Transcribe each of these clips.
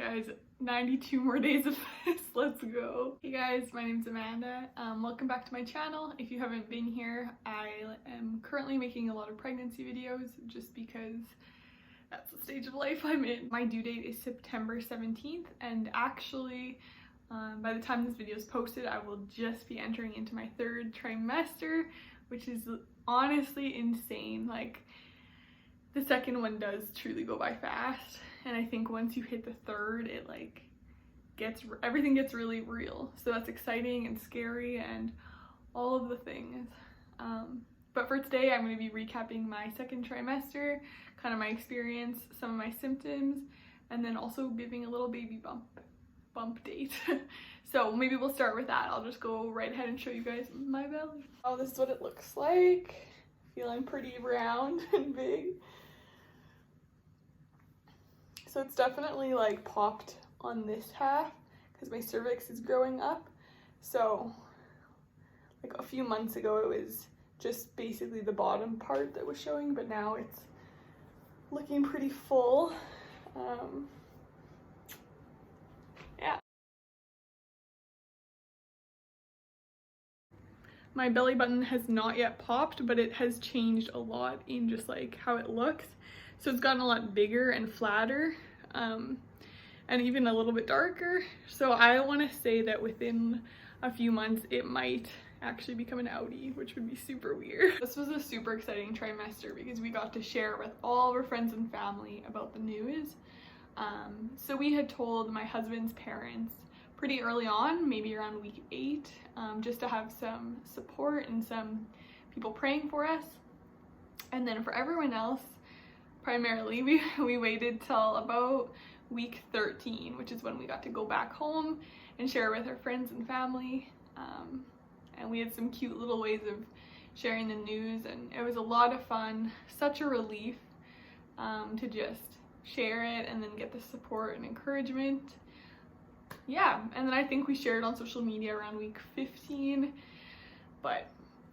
guys, 92 more days of this. Let's go. Hey guys, my name's Amanda. Welcome back to my channel. If you haven't been here, I am currently making a lot of pregnancy videos just because that's the stage of life I'm in. My due date is September 17th, and actually by the time this video is posted, I will just be entering into my third trimester, which is honestly insane. Like, the second one does truly go by fast, and I think once you hit the third, it like everything gets really real. So that's exciting and scary and all of the things. But for today, I'm going to be recapping my second trimester, kind of my experience, some of my symptoms, and then also giving a little baby bump date. So maybe we'll start with that. I'll just go right ahead and show you guys my belly. Oh, this is what it looks like. Feeling pretty round and big. So it's definitely like popped on this half because my cervix is growing up. So like a few months ago it was just basically the bottom part that was showing, but now it's looking pretty full. Yeah. My belly button has not yet popped, but it has changed a lot in just like how it looks. So it's gotten a lot bigger and flatter, and even a little bit darker. So I want to say that within a few months it might actually become an outie, which would be super weird. This was a super exciting trimester because we got to share with all of our friends and family about the news. So we had told my husband's parents pretty early on, maybe around week 8, just to have some support and some people praying for us. And then for everyone else, primarily, we waited till about week 13, which is when we got to go back home and share with our friends and family. And we had some cute little ways of sharing the news, and it was a lot of fun, such a relief to just share it and then get the support and encouragement. Yeah, and then I think we shared on social media around week 15, but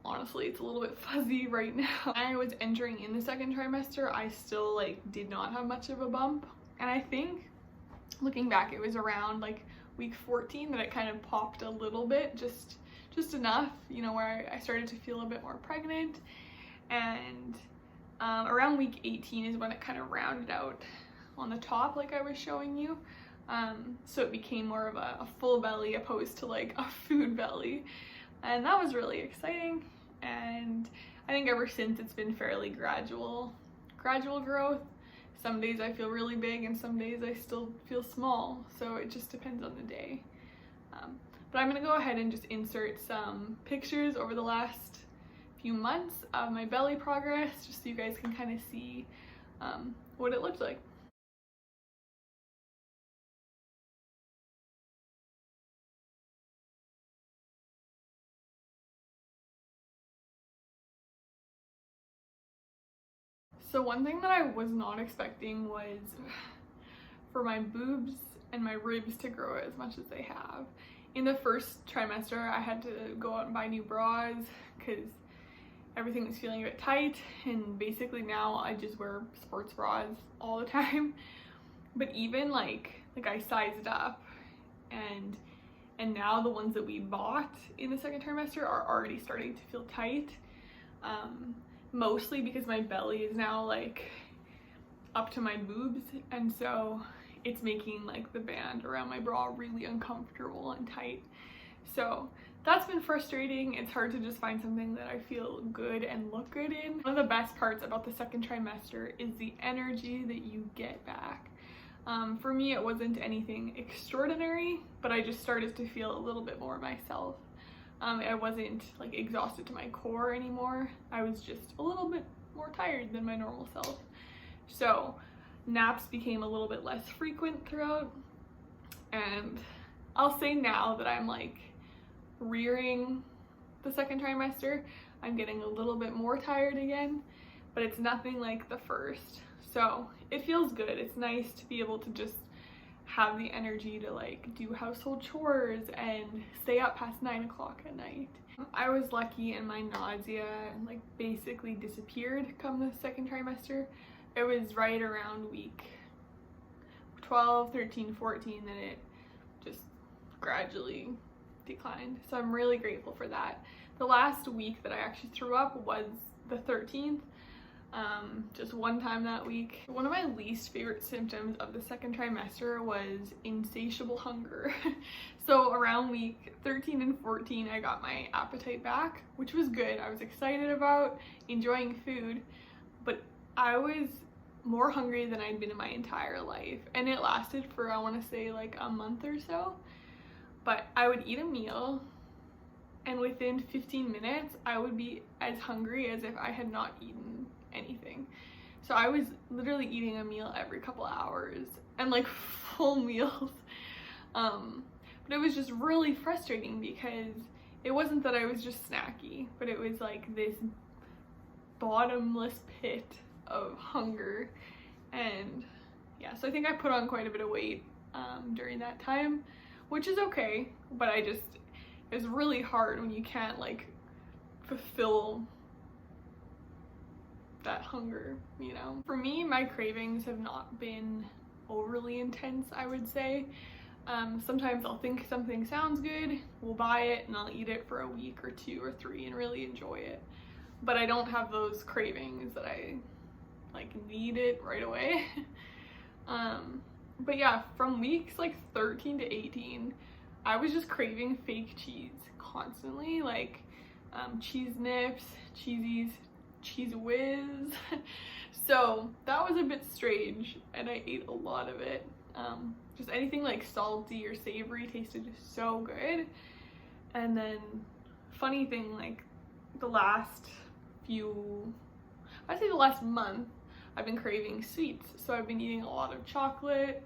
honestly it's a little bit fuzzy right now. When I was entering in the second trimester, I still like did not have much of a bump, and I think looking back it was around like week 14 that it kind of popped a little bit, just enough, you know, where I started to feel a bit more pregnant. And around week 18 is when it kind of rounded out on the top like I was showing you. So it became more of a full belly opposed to like a food belly, and that was really exciting. And I think ever since it's been fairly gradual growth. Some days I feel really big and some days I still feel small, so it just depends on the day. But I'm gonna go ahead and just insert some pictures over the last few months of my belly progress, just so you guys can kind of see what it looked like. So one thing that I was not expecting was for my boobs and my ribs to grow as much as they have. In the first trimester, I had to go out and buy new bras because everything was feeling a bit tight, and basically now I just wear sports bras all the time. But even like I sized up, and now the ones that we bought in the second trimester are already starting to feel tight. Mostly because my belly is now like up to my boobs, and so it's making like the band around my bra really uncomfortable and tight. So that's been frustrating. It's hard to just find something that I feel good and look good in. One of the best parts about the second trimester is the energy that you get back. For me, it wasn't anything extraordinary, but I just started to feel a little bit more myself. I wasn't like exhausted to my core anymore. I was just a little bit more tired than my normal self. So naps became a little bit less frequent throughout, and I'll say now that I'm like rearing the second trimester, I'm getting a little bit more tired again, but it's nothing like the first. So it feels good. It's nice to be able to just have the energy to like do household chores and stay up past 9 o'clock at night. I was lucky and my nausea like basically disappeared come the second trimester. It was right around week 12, 13, 14, then it just gradually declined. So I'm really grateful for that. The last week that I actually threw up was the 13th. Just one time that week. One of my least favorite symptoms of the second trimester was insatiable hunger. So around week 13 and 14, I got my appetite back, which was good. I was excited about enjoying food, but I was more hungry than I'd been in my entire life. And it lasted for, I want to say, like a month or so. But I would eat a meal, and within 15 minutes, I would be as hungry as if I had not eaten anything. So I was literally eating a meal every couple hours, and like full meals. But it was just really frustrating because it wasn't that I was just snacky, but it was like this bottomless pit of hunger. And yeah, so I think I put on quite a bit of weight during that time, which is okay, but it was really hard when you can't like fulfill that hunger, you know? For me, my cravings have not been overly intense, I would say. Sometimes I'll think something sounds good, we'll buy it, and I'll eat it for a week or 2 or 3 and really enjoy it. But I don't have those cravings that I like need it right away. But yeah, from weeks like 13 to 18, I was just craving fake cheese constantly, like cheese nips, cheesies, cheese whiz. So that was a bit strange, and I ate a lot of it. Just anything like salty or savory tasted so good. And then funny thing, like the last I'd say the last month, I've been craving sweets. So I've been eating a lot of chocolate,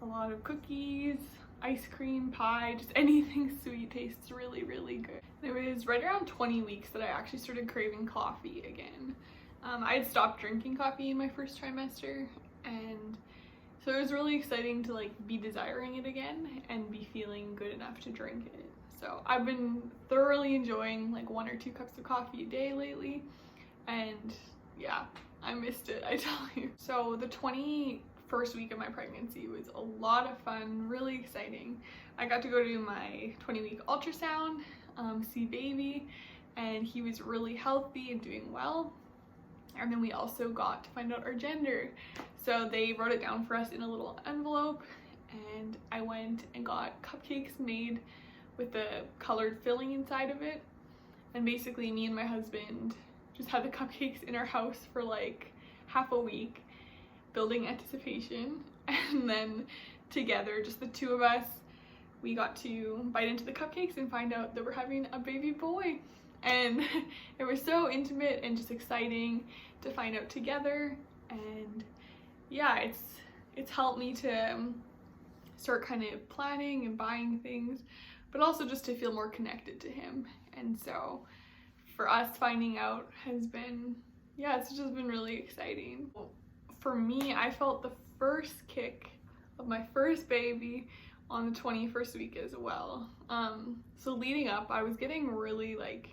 a lot of cookies, ice cream, pie, just anything sweet tastes really, really good. It was right around 20 weeks that I actually started craving coffee again. I had stopped drinking coffee in my first trimester, and so it was really exciting to like be desiring it again and be feeling good enough to drink it. So I've been thoroughly enjoying like 1 or 2 cups of coffee a day lately, and yeah, I missed it, I tell you. So the 21st week of my pregnancy was a lot of fun, really exciting. I got to go to my 20-week ultrasound, see baby, and he was really healthy and doing well. And then we also got to find out our gender. So they wrote it down for us in a little envelope, and I went and got cupcakes made with the colored filling inside of it. And basically me and my husband just had the cupcakes in our house for like half a week, building anticipation. And then together, just the 2 of us, we got to bite into the cupcakes and find out that we're having a baby boy. And it was so intimate and just exciting to find out together. And yeah, it's helped me to start kind of planning and buying things, but also just to feel more connected to him. And so for us, finding out has been, yeah, it's just been really exciting. For me, I felt the first kick of my first baby on the 21st week as well. So leading up, I was getting really like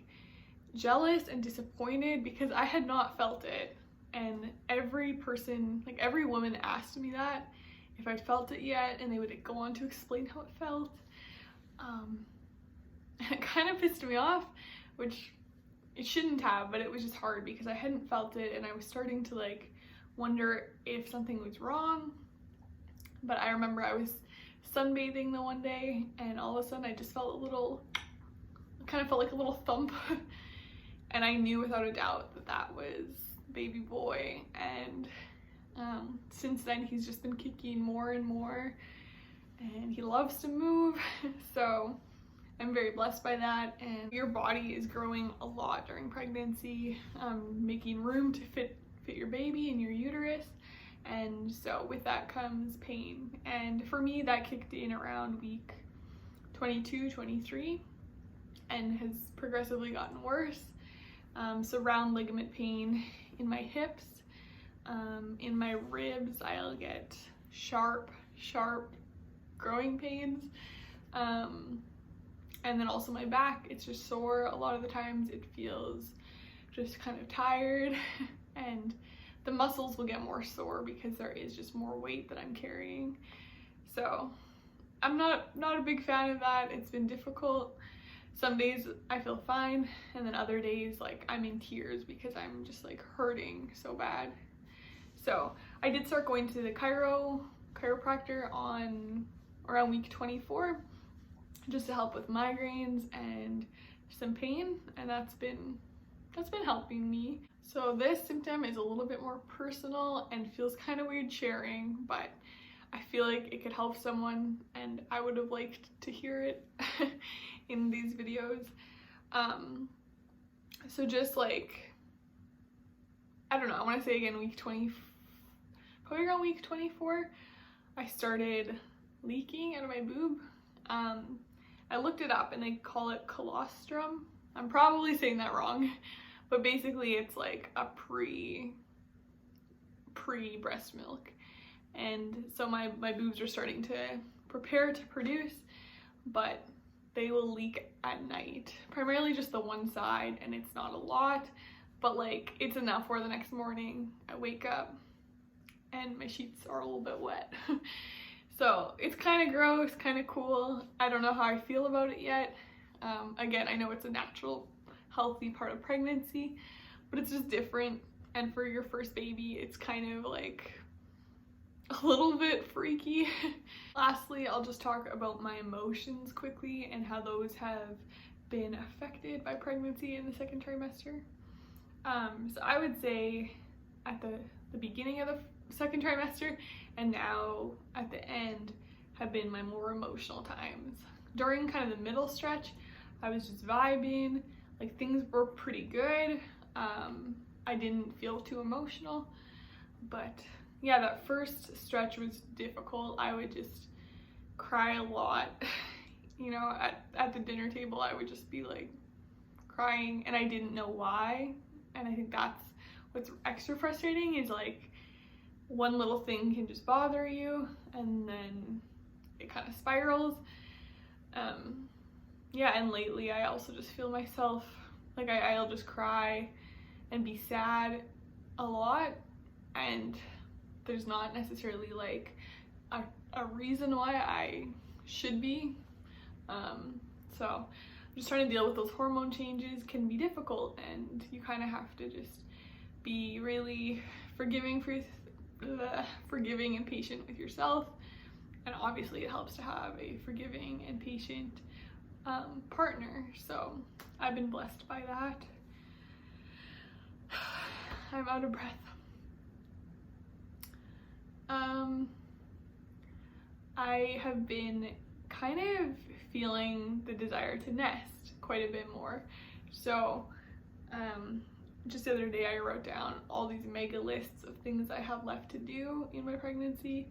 jealous and disappointed because I had not felt it, and every person, like every woman, asked me that if I'd felt it yet, and they would go on to explain how it felt. And it kind of pissed me off, which it shouldn't have, but it was just hard because I hadn't felt it, and I was starting to like wonder if something was wrong. But I remember I was sunbathing the one day, and all of a sudden I just felt kind of felt like a little thump. And I knew without a doubt that that was baby boy. And since then he's just been kicking more and more, and he loves to move. So I'm very blessed by that. And your body is growing a lot during pregnancy, making room to fit your baby in your uterus. And so with that comes pain. And for me, that kicked in around week 22, 23, and has progressively gotten worse. So round ligament pain in my hips, in my ribs, I'll get sharp growing pains. And then also my back, it's just sore. A lot of the times it feels just kind of tired, and the muscles will get more sore because there is just more weight that I'm carrying. So I'm not a big fan of that. It's been difficult. Some days I feel fine, and then other days like I'm in tears because I'm just like hurting so bad. So I did start going to the chiropractor on around week 24 just to help with migraines and some pain, and that's been helping me. So this symptom is a little bit more personal and feels kind of weird sharing, but I feel like it could help someone, and I would have liked to hear it in these videos. So just like, I don't know, I want to say again week 20, probably around week 24, I started leaking out of my boob. I looked it up and they call it colostrum. I'm probably saying that wrong, but basically it's like a pre breast milk. And so my boobs are starting to prepare to produce, but they will leak at night, primarily just the one side, and it's not a lot, but like it's enough where the next morning I wake up and my sheets are a little bit wet. So it's kind of gross, kind of cool. I don't know how I feel about it yet. Again, I know it's a natural, healthy part of pregnancy, but it's just different. And for your first baby, it's kind of like a little bit freaky. Lastly, I'll just talk about my emotions quickly and how those have been affected by pregnancy in the second trimester. So I would say at the beginning of the second trimester and now at the end have been my more emotional times. During kind of the middle stretch, I was just vibing, like things were pretty good. I didn't feel too emotional, but yeah, that first stretch was difficult. I would just cry a lot. You know, at the dinner table, I would just be like crying and I didn't know why. And I think that's what's extra frustrating, is like one little thing can just bother you and then it kind of spirals. Yeah, and lately I also just feel myself, like I'll just cry and be sad a lot, and there's not necessarily like a reason why I should be. So just trying to deal with those hormone changes can be difficult, and you kind of have to just be really forgiving and patient with yourself. And obviously it helps to have a forgiving and patient partner. So I've been blessed by that. I'm out of breath. I have been kind of feeling the desire to nest quite a bit more. So just the other day I wrote down all these mega lists of things I have left to do in my pregnancy,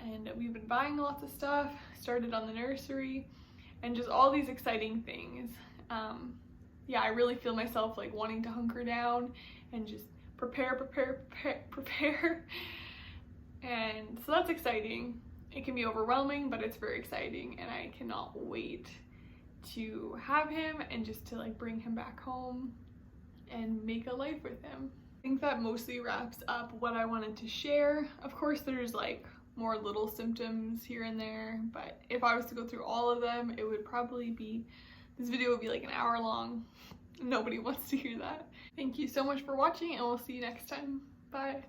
and we've been buying lots of stuff, started on the nursery, and just all these exciting things. Yeah, I really feel myself like wanting to hunker down and just prepare. And so that's exciting. It can be overwhelming, but it's very exciting, and I cannot wait to have him and just to like bring him back home and make a life with him. I think that mostly wraps up what I wanted to share. Of course, there's like more little symptoms here and there, but if I was to go through all of them, it would probably be, this video would be like an hour long. Nobody wants to hear that. Thank you so much for watching, and we'll see you next time. Bye.